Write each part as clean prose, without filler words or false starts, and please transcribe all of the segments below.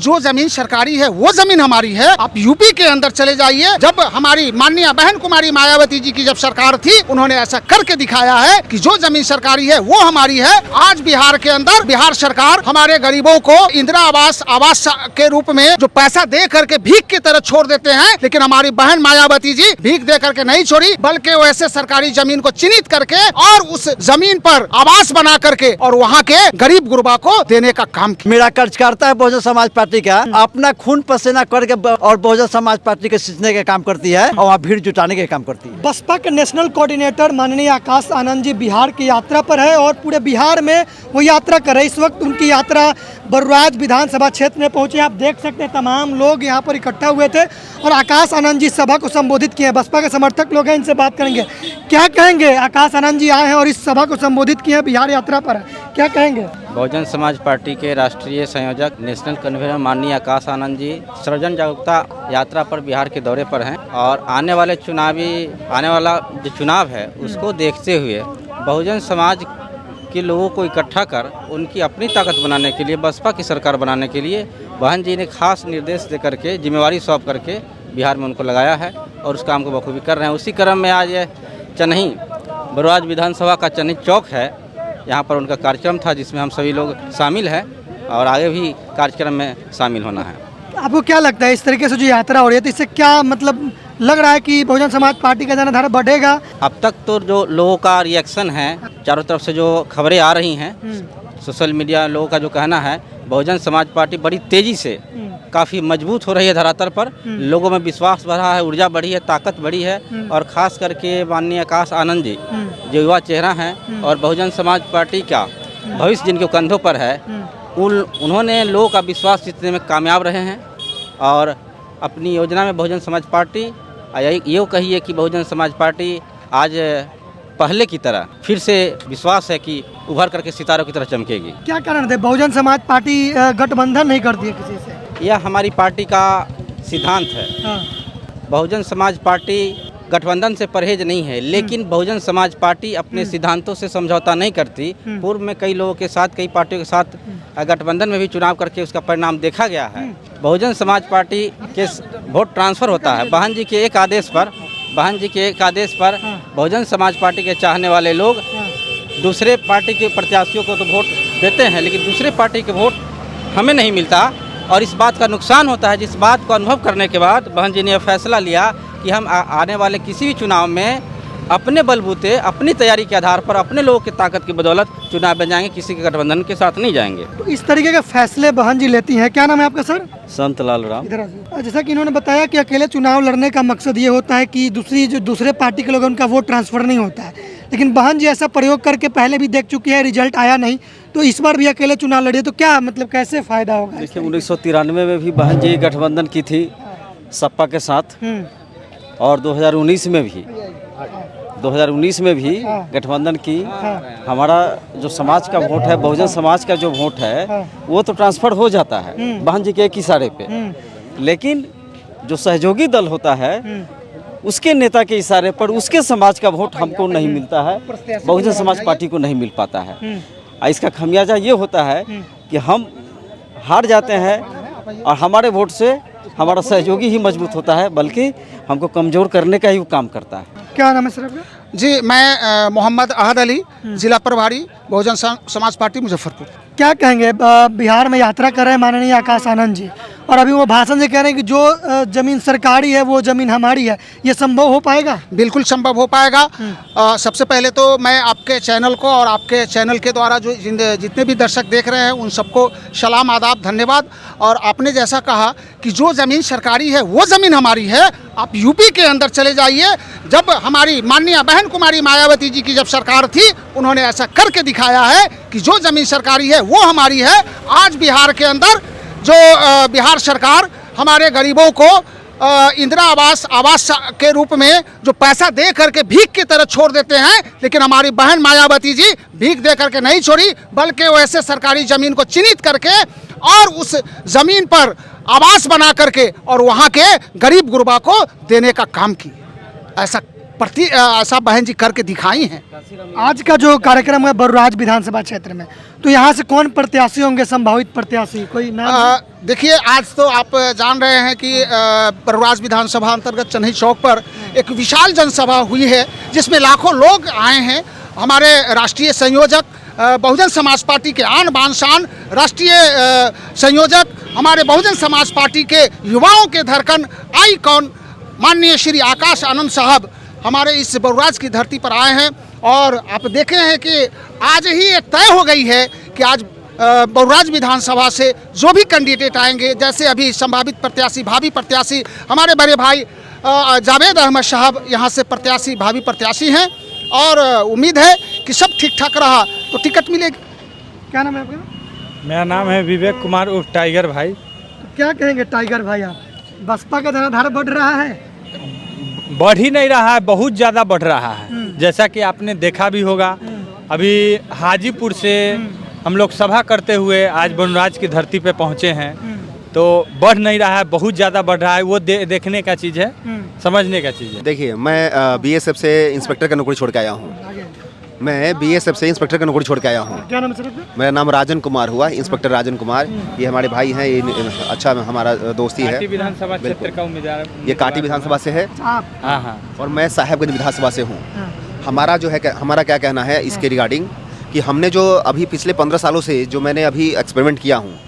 जो जमीन सरकारी है वो जमीन हमारी है। आप यूपी के अंदर चले जाइए, जब हमारी माननीय बहन कुमारी मायावती जी की जब सरकार थी, उन्होंने ऐसा करके दिखाया है कि जो जमीन सरकारी है वो हमारी है। आज बिहार के अंदर बिहार सरकार हमारे गरीबों को इंदिरा आवास के रूप में जो पैसा दे करके भीख की तरह छोड़ देते हैं, लेकिन हमारी बहन मायावती जी भीख दे करके नहीं छोड़ी, बल्कि वो ऐसे सरकारी जमीन को चिन्हित करके और उस जमीन पर आवास बना करके और वहाँ के गरीब गुरबा को देने का काम किया। मेरा कार्यकर्ता है बहुजन समाज पार्टी का, अपना खून पसीना करके और बहुजन समाज पार्टी के सींचने का काम करती है और वहाँ भीड़ जुटाने का काम करती है। बसपा के नेशनल कोऑर्डिनेटर माननीय आकाश आनंद जी बिहार की यात्रा पर है और पूरे बिहार में वो यात्रा कर रहे। इस वक्त उनकी यात्रा बरुराज विधानसभा क्षेत्र में पहुंचे। आप देख सकते हैं तमाम लोग यहाँ पर इकट्ठा हुए थे और आकाश आनंद जी सभा को संबोधित किए। बसपा के समर्थक लोग हैं, इनसे बात करेंगे। क्या कहेंगे? आकाश आनंद जी आए हैं और इस सभा को संबोधित किए, बिहार यात्रा पर है, क्या कहेंगे? बहुजन समाज पार्टी के राष्ट्रीय संयोजक नेशनल कन्वीनर माननीय आकाश आनंद जी सर्वजन जागरूकता यात्रा पर बिहार के दौरे पर हैं और आने वाला जो चुनाव है उसको देखते हुए बहुजन समाज के लोगों को इकट्ठा कर उनकी अपनी ताकत बनाने के लिए, बसपा की सरकार बनाने के लिए बहन जी ने खास निर्देश दे करके, जिम्मेवारी सौंप करके बिहार में उनको लगाया है और उस काम को बखूबी कर रहे हैं। उसी क्रम में आज चनही बरुराज विधानसभा का चनही चौक है, यहाँ पर उनका कार्यक्रम था जिसमें हम सभी लोग शामिल हैं और आगे भी कार्यक्रम में शामिल होना है। आपको क्या लगता है इस तरीके से जो यात्रा हो रही है तो इससे क्या मतलब लग रहा है कि बहुजन समाज पार्टी का जनाधार बढ़ेगा? अब तक तो जो लोगों का रिएक्शन है, चारों तरफ से जो खबरें आ रही हैं, सोशल मीडिया लोगों का जो कहना है, बहुजन समाज पार्टी बड़ी तेजी से काफ़ी मजबूत हो रही है धरातल पर। लोगों में विश्वास बढ़ा है, ऊर्जा बढ़ी है, ताकत बढ़ी है और ख़ास करके माननीय आकाश आनंद जी जो युवा चेहरा हैं और बहुजन समाज पार्टी का भविष्य जिनके कंधों पर है, उन्होंने लोगों का विश्वास जीतने में कामयाब रहे हैं और अपनी योजना में बहुजन समाज पार्टी ये कहिए कि बहुजन समाज पार्टी आज पहले की तरह फिर से विश्वास है कि उभर करके सितारों की तरह चमकेगी। क्या कारण है बहुजन समाज पार्टी गठबंधन नहीं करती है किसी से? यह हमारी पार्टी का सिद्धांत है। बहुजन समाज पार्टी गठबंधन से परहेज नहीं है, लेकिन बहुजन समाज पार्टी अपने सिद्धांतों से समझौता नहीं करती। पूर्व में कई लोगों के साथ, कई पार्टियों के साथ गठबंधन में भी चुनाव करके उसका परिणाम देखा गया है। बहुजन समाज पार्टी के वोट ट्रांसफ़र होता है बहन जी के एक आदेश पर। बहुजन समाज पार्टी के चाहने वाले लोग दूसरे पार्टी के प्रत्याशियों को तो वोट देते हैं, लेकिन दूसरे पार्टी के वोट हमें नहीं मिलता और इस बात का नुकसान होता है। जिस बात को अनुभव करने के बाद बहन जी ने यह फैसला लिया कि हम आने वाले किसी भी चुनाव में अपने बलबूते, अपनी तैयारी के आधार पर, अपने लोगों की ताकत की बदौलत चुनाव में जाएंगे, किसी के गठबंधन के साथ नहीं जाएंगे। तो इस तरीके के फैसले बहन जी लेती हैं। क्या नाम है आपका सर? संत लाल राम। जैसा कि इन्होंने बताया कि अकेले चुनाव लड़ने का मकसद ये होता है कि दूसरे पार्टी के लोग उनका वोट ट्रांसफर नहीं होता है, लेकिन बहन जी ऐसा प्रयोग करके पहले भी देख चुकी है, रिजल्ट आया नहीं, तो इस बार भी अकेले चुनाव लड़े तो क्या मतलब कैसे फायदा होगा? देखिए 1993 में भी बहन जी गठबंधन की थी सपा के साथ और 2019 में भी गठबंधन की। हमारा जो समाज का वोट है, बहुजन समाज का जो वोट है, वो तो ट्रांसफर हो जाता है बहन जी के एक इशारे पे, लेकिन जो सहयोगी दल होता है उसके नेता के इशारे पर उसके समाज का वोट हमको नहीं मिलता है, बहुजन समाज पार्टी को नहीं मिल पाता है। इसका खमियाजा ये होता है कि हम हार जाते हैं और हमारे वोट से हमारा सहयोगी ही मजबूत होता है, बल्कि हमको कमज़ोर करने का ही वो काम करता है। क्या नाम है सर आपका? जी, मैं मोहम्मद अहद अली, जिला प्रभारी बहुजन समाज पार्टी मुजफ्फरपुर। क्या कहेंगे? बिहार में यात्रा कर रहे हैं माननीय आकाश आनंद जी और अभी वो भाषण से कह रहे हैं कि जो जमीन सरकारी है वो जमीन हमारी है, ये संभव हो पाएगा? बिल्कुल संभव हो पाएगा। सबसे पहले तो मैं आपके चैनल को और आपके चैनल के द्वारा जो जितने भी दर्शक देख रहे हैं उन सबको सलाम, आदाब, धन्यवाद। और आपने जैसा कहा कि जो ज़मीन सरकारी है वो ज़मीन हमारी है। आप यूपी के अंदर चले जाइए, जब हमारी माननीय बहन कुमारी मायावती जी की जब सरकार थी, उन्होंने ऐसा करके दिखाया है कि जो ज़मीन सरकारी है वो हमारी है। आज बिहार के अंदर जो बिहार सरकार हमारे गरीबों को इंदिरा आवास के रूप में जो पैसा दे करके भीख की तरह छोड़ देते हैं, लेकिन हमारी बहन मायावती जी भीख दे करके नहीं छोड़ी, बल्कि वो ऐसे सरकारी ज़मीन को चिन्हित करके और उस ज़मीन पर आवास बना करके और वहाँ के गरीब गुरबा को देने का काम की। ऐसा ऐसा बहन जी करके दिखाई हैं। आज का जो कार्यक्रम है बरुराज विधानसभा क्षेत्र में, तो यहाँ से कौन प्रत्याशी होंगे, संभावित प्रत्याशी कोई नाम? देखिए, आज तो आप जान रहे हैं कि बरुराज विधानसभा अंतर्गत चन्ही चौक पर एक विशाल जनसभा हुई है जिसमें लाखों लोग आए हैं। हमारे राष्ट्रीय संयोजक, बहुजन समाज पार्टी के आन बान शान राष्ट्रीय संयोजक, हमारे बहुजन समाज पार्टी के युवाओं के धड़कन आइकॉन माननीय श्री आकाश आनंद साहब हमारे इस बरुराज की धरती पर आए हैं। और आप देखे हैं कि आज ही ये तय हो गई है कि आज बरुराज विधानसभा से जो भी कैंडिडेट आएंगे, जैसे अभी संभावित प्रत्याशी, भावी प्रत्याशी हमारे बड़े भाई जावेद अहमद साहब यहाँ से प्रत्याशी, भावी प्रत्याशी हैं और उम्मीद है कि सब ठीक ठाक रहा तो टिकट मिलेगी। क्या नाम है आपका? मेरा नाम है विवेक कुमार उर्फ टाइगर भाई। तो क्या कहेंगे टाइगर भाई, आप बसपा का धराधार बढ़ रहा है? बढ़ ही नहीं रहा है, बहुत ज़्यादा बढ़ रहा है। जैसा कि आपने देखा भी होगा, अभी हाजीपुर से हम लोग सभा करते हुए आज बरुराज की धरती पे पहुँचे हैं, तो बढ़ नहीं रहा है, बहुत ज़्यादा बढ़ रहा है। वो देखने का चीज़ है, समझने का चीज़ है। देखिए, मैं बीएसएफ से इंस्पेक्टर का नौकरी छोड़ के आया हूँ। मैं बीएसएफ से इंस्पेक्टर का नौकरी छोड़ के आया हूँ। क्या नाम है सर आपका? मेरा नाम राजन कुमार हुआ, इंस्पेक्टर राजन कुमार। ये हमारे भाई हैं, ये अच्छा हमारा दोस्ती है। काटी विधानसभा क्षेत्र का उम्मीदवार ये काटी विधानसभा से है आप? हाँ हाँ। और मैं साहेबगंज विधानसभा से हूँ। हमारा जो है, हमारा क्या कहना है इसके रिगार्डिंग कि हमने जो अभी पिछले 15 सालों से जो मैंने अभी एक्सपेरिमेंट किया हूँ,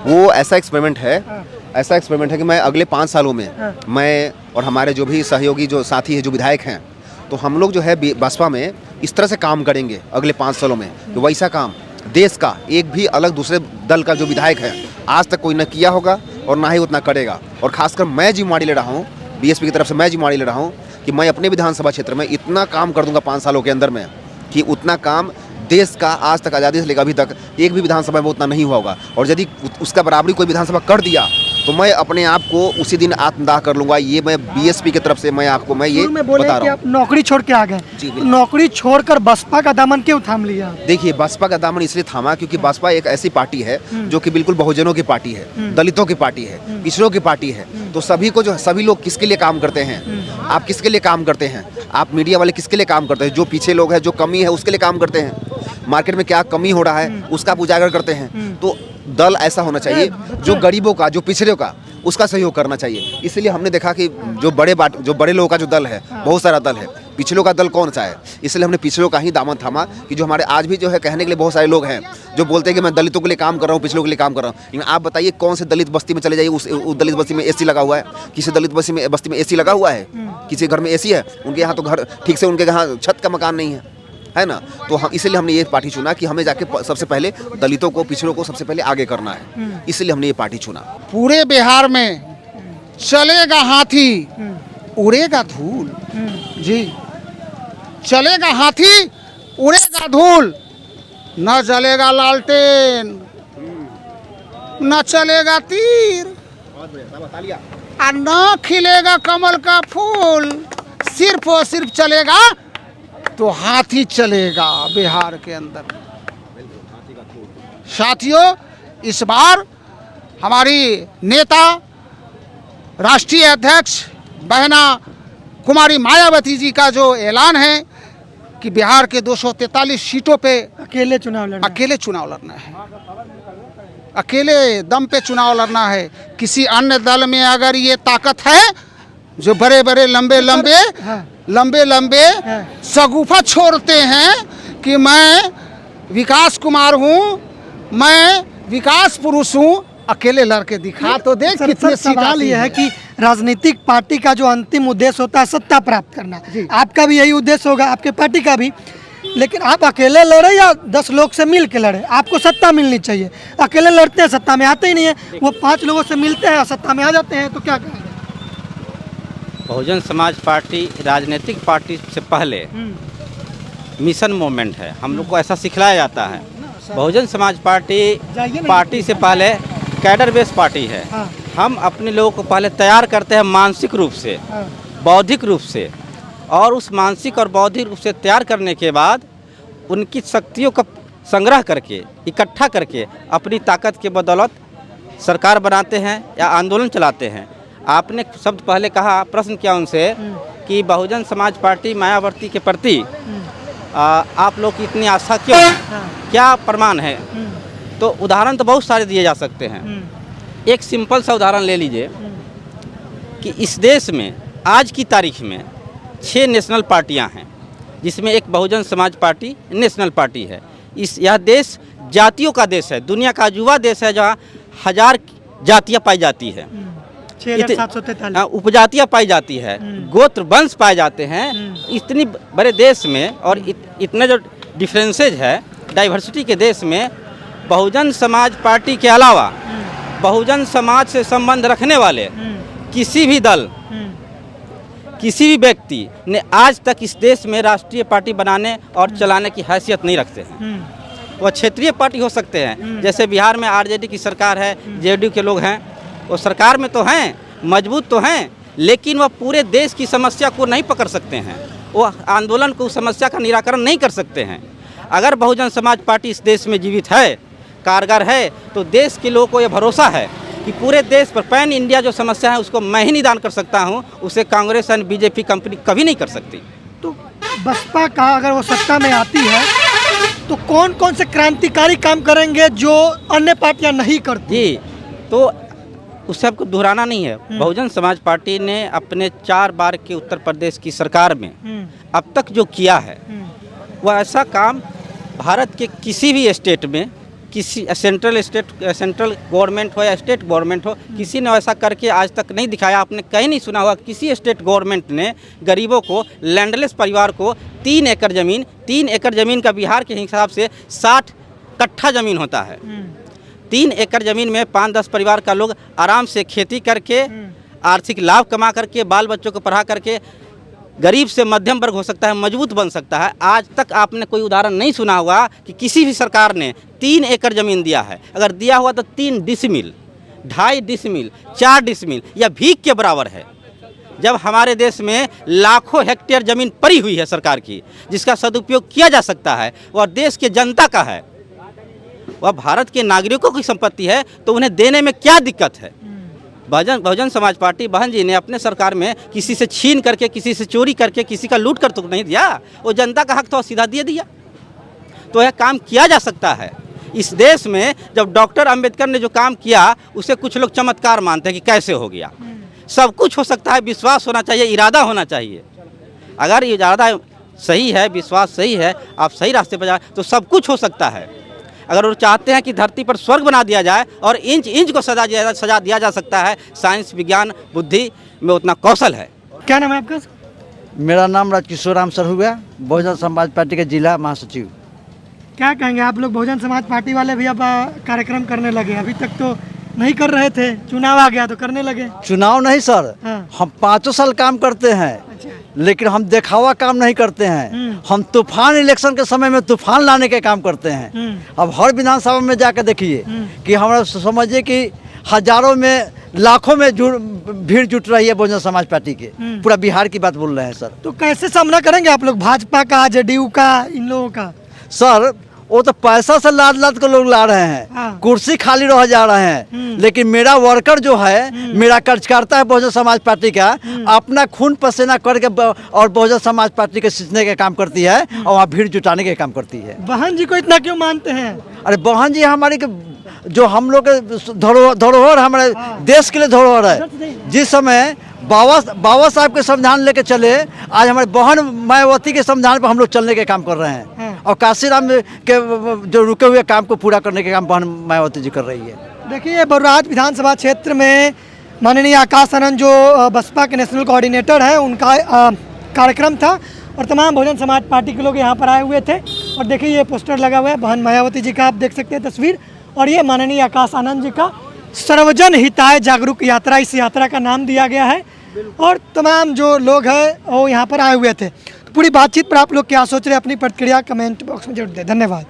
वो ऐसा एक्सपेरिमेंट है कि मैं अगले 5 सालों में मैं और हमारे जो भी सहयोगी जो साथी है, जो विधायक हैं, तो हम लोग जो है बसपा में इस तरह से काम करेंगे अगले 5 सालों में कि वैसा काम देश का एक भी अलग दूसरे दल का जो विधायक है आज तक कोई न किया होगा और ना ही उतना करेगा। और खासकर मैं जिम्मेदारी ले रहा हूँ, बीएसपी की तरफ से मैं जिम्मेदारी ले रहा हूँ कि मैं अपने विधानसभा क्षेत्र में इतना काम कर दूंगा 5 सालों के अंदर में कि उतना काम देश का आज तक आज़ादी से लेकर अभी तक एक भी विधानसभा में उतना नहीं हुआ होगा। और यदि उसका बराबरी कोई विधानसभा कर दिया तो मैं अपने आप को उसी दिन आत्मदाह कर लूंगा। ये मैं बीएसपी की तरफ से मैं आपको ये बता रहा हूँ। नौकरी छोड़ के आ गए, जी, तो नौकरी छोड़कर बसपा का दामन क्यों थाम लिया? देखिए, बसपा का दामन इसलिए थामा क्योंकि बसपा एक ऐसी पार्टी है जो कि बिल्कुल बहुजनों की पार्टी है, दलितों की पार्टी है, पिछड़ों की पार्टी है। तो सभी लोग किसके लिए काम करते हैं? आप किसके लिए काम करते हैं? आप मीडिया वाले किसके लिए काम करते हैं? जो पीछे लोग हैं, जो कमी है, उसके लिए काम करते हैं। मार्केट में क्या कमी हो रहा है उसका आप उजागर करते हैं। तो दल ऐसा होना चाहिए जो गरीबों का, जो पिछड़ों का, उसका सहयोग करना चाहिए। इसलिए हमने देखा कि जो बड़े लोगों का जो दल है, बहुत सारा दल है, पिछड़ों का दल कौन सा है, इसलिए हमने पिछड़ों का ही दामन थामा कि जो हमारे आज भी जो है कहने के लिए बहुत सारे लोग हैं जो बोलते हैं कि मैं दलितों के लिए काम कर रहा हूँ, पिछड़ों के लिए काम कर रहा हूँ। लेकिन आप बताइए कौन से दलित बस्ती में चले जाइए, उस दलित बस्ती में एसी लगा हुआ है? किसी दलित बस्ती में एसी लगा हुआ है? किसी घर में एसी है? उनके यहाँ तो घर ठीक से, उनके यहाँ छत का मकान नहीं है ना। तो हम इसलिए हमने ये पार्टी चुना कि हमें जाके सबसे पहले दलितों को, पिछड़ों को सबसे पहले आगे करना है, इसलिए हमने ये पार्टी चुना। पूरे बिहार में चलेगा हाथी, उड़ेगा धूल। जी, चलेगा हाथी, उड़ेगा धूल, न जलेगा लालटेन, न चलेगा तीर, और न खिलेगा कमल का फूल, सिर्फ और सिर्फ चलेगा तो हाथी चलेगा बिहार के अंदर। साथियों, इस बार हमारी नेता, राष्ट्रीय अध्यक्ष बहना कुमारी मायावती जी का जो ऐलान है कि बिहार के 243 सीटों पे अकेले चुनाव लड़ना है, अकेले दम पे चुनाव लड़ना है। किसी अन्य दल में अगर ये ताकत है, जो बड़े बड़े लंबे लंबे सगुफा छोड़ते हैं कि मैं विकास कुमार हूँ, मैं विकास पुरुष हूँ, अकेले लड़के दिखा तो देख। कितने सवाल ये है कि राजनीतिक पार्टी का जो अंतिम उद्देश्य होता है सत्ता प्राप्त करना, आपका भी यही उद्देश्य होगा, आपके पार्टी का भी। लेकिन आप अकेले लड़े या 10 लोग से मिल के लड़े, आपको सत्ता मिलनी चाहिए। अकेले लड़ते हैं, सत्ता में आते ही नहीं है। वो 5 लोगों से मिलते हैं, सत्ता में आ जाते हैं, तो क्या करें? बहुजन समाज पार्टी राजनीतिक पार्टी से पहले मिशन मूवमेंट है। हम लोग को ऐसा सिखलाया जाता है। बहुजन समाज पार्टी से पहले कैडर बेस पार्टी है। हम अपने लोगों को पहले तैयार करते हैं मानसिक रूप से, बौद्धिक रूप से, और उस मानसिक और बौद्धिक रूप से तैयार करने के बाद उनकी शक्तियों का संग्रह करके, इकट्ठा करके अपनी ताकत के बदौलत सरकार बनाते हैं या आंदोलन चलाते हैं। आपने शब्द पहले कहा, प्रश्न किया उनसे कि बहुजन समाज पार्टी मायावती के प्रति आप लोग की इतनी आस्था क्यों, क्या प्रमाण है? तो उदाहरण तो बहुत सारे दिए जा सकते हैं। एक सिंपल सा उदाहरण ले लीजिए कि इस देश में आज की तारीख में 6 नेशनल पार्टियां हैं, जिसमें एक Bahujan Samaj party national party है। यह देश जातियों का देश है, दुनिया का युवा देश है, जहाँ 1000 जातियाँ पाई जाती है, 6,743 उपजातियाँ पाई जाती है, गोत्र वंश पाए जाते हैं। इतनी बड़े देश में और इतने जो डिफरेंसेज है, डाइवर्सिटी के देश में, बहुजन समाज पार्टी के अलावा बहुजन समाज से संबंध रखने वाले किसी भी दल, किसी भी व्यक्ति ने आज तक इस देश में राष्ट्रीय पार्टी बनाने और चलाने की हैसियत नहीं रखते हैं। वह क्षेत्रीय पार्टी हो सकते हैं, जैसे बिहार में आरजेडी की सरकार है, जेडीयू के लोग हैं, वो सरकार में तो हैं, मजबूत तो हैं, लेकिन वह पूरे देश की समस्या को नहीं पकड़ सकते हैं, वो आंदोलन को, समस्या का निराकरण नहीं कर सकते हैं। अगर बहुजन समाज पार्टी इस देश में जीवित है, कारगर है, तो देश के लोगों को यह भरोसा है कि पूरे देश पर पैन इंडिया जो समस्या है उसको मैं ही निदान कर सकता हूं, उसे कांग्रेस एंड बीजेपी कंपनी कभी नहीं कर सकती। तो बसपा का अगर वो सत्ता में आती है तो कौन कौन से क्रांतिकारी काम करेंगे जो अन्य पार्टियां नहीं करती? जी, तो उससे आपको दोहराना नहीं है। बहुजन समाज पार्टी ने अपने 4 बार के उत्तर प्रदेश की सरकार में अब तक जो किया है, वह ऐसा काम भारत के किसी भी स्टेट में, किसी सेंट्रल गवर्नमेंट हो या स्टेट गवर्नमेंट हो, किसी ने ऐसा करके आज तक नहीं दिखाया। आपने कहीं नहीं सुना होगा किसी स्टेट गवर्नमेंट ने गरीबों को, लैंडलेस परिवार को 3 एकड़ ज़मीन का बिहार के हिसाब से 60 कट्ठा ज़मीन होता है। 3 एकड़ ज़मीन में 5-10 परिवार का लोग आराम से खेती करके, आर्थिक लाभ कमा करके, बाल बच्चों को पढ़ा करके गरीब से मध्यम वर्ग हो सकता है, मजबूत बन सकता है। आज तक आपने कोई उदाहरण नहीं सुना होगा कि किसी भी सरकार ने 3 एकड़ ज़मीन दिया है। अगर दिया हुआ तो 3 डिसमिल, 2.5 डिसमिल, 4 डिसमिल या भीख के बराबर है। जब हमारे देश में लाखों हेक्टेयर ज़मीन पड़ी हुई है सरकार की, जिसका सदुपयोग किया जा सकता है, वह देश के जनता का है, वह भारत के नागरिकों की संपत्ति है, तो उन्हें देने में क्या दिक्कत है? बहुजन समाज पार्टी बहन जी ने अपने सरकार में किसी से छीन करके, किसी से चोरी करके, किसी का लूट कर तो नहीं दिया, वो जनता का हक तो सीधा दे दिया। तो यह काम किया जा सकता है इस देश में। जब डॉक्टर अंबेडकर ने जो काम किया, उसे कुछ लोग चमत्कार मानते हैं कि कैसे हो गया। सब कुछ हो सकता है, विश्वास होना चाहिए, इरादा होना चाहिए। अगर इरादा सही है, विश्वास सही है, आप सही रास्ते पर जाए तो सब कुछ हो सकता है। अगर वो चाहते हैं कि धरती पर स्वर्ग बना दिया जाए और इंच इंच को सजा दिया जा सकता है, साइंस, विज्ञान, बुद्धि में उतना कौशल है। क्या नाम है आपका? मेरा नाम राजकिशोर राम सर हुआ, बहुजन समाज पार्टी के जिला महासचिव। क्या कहेंगे आप लोग? बहुजन समाज पार्टी वाले भी अब कार्यक्रम करने लगे, अभी तक तो नहीं कर रहे थे, चुनाव आ गया तो करने लगे। चुनाव नहीं सर, हम 5 साल काम करते हैं, लेकिन हम दिखावा काम नहीं करते हैं। हम तूफान इलेक्शन के समय में तूफान लाने के काम करते हैं। अब हर विधानसभा में जाकर देखिए कि हमारा समझिए कि हजारों में, लाखों में भीड़ जुट रही है बहुजन समाज पार्टी के। पूरा बिहार की बात बोल रहे हैं सर। तो कैसे सामना करेंगे आप लोग भाजपा का, जेडीयू का, इन लोगों का? सर वो तो पैसा से लाद के लोग ला रहे हैं, कुर्सी खाली रह जा रहे हैं, लेकिन मेरा वर्कर जो है, मेरा कार्यकर्ता है बहुजन समाज पार्टी का, अपना खून पसीना करके और बहुजन समाज पार्टी के सींचने के काम करती है और वहाँ भीड़ जुटाने के काम करती है। बहन जी को इतना क्यों मानते हैं? अरे बहन जी हमारी जो हम लोग के धरोहर, हमारे देश के लिए धरोहर है। जिस समय बाबा साहब के संविधान लेके चले, आज हमारे बहन मायावती के संविधान पर हम लोग चलने के काम कर रहे हैं, और काशीराम के जो रुके हुए काम को पूरा करने के काम बहन मायावती जी कर रही है। देखिए, बरुराज विधानसभा क्षेत्र में माननीय आकाश आनंद जो बसपा के नेशनल कोऑर्डिनेटर हैं, उनका कार्यक्रम था और तमाम बहुजन समाज पार्टी के लोग यहाँ पर आए हुए थे। और देखिए, ये पोस्टर लगा हुआ है बहन मायावती जी का, आप देख सकते हैं तस्वीर, और ये माननीय आकाश आनंद जी का सर्वजन हिताय जागरूक यात्रा, इस यात्रा का नाम दिया गया है। और तमाम जो लोग हैं वो यहाँ पर आए हुए थे। तो पूरी बातचीत पर आप लोग क्या सोच रहे हैं, अपनी प्रतिक्रिया कमेंट बॉक्स में जरूर दें। धन्यवाद।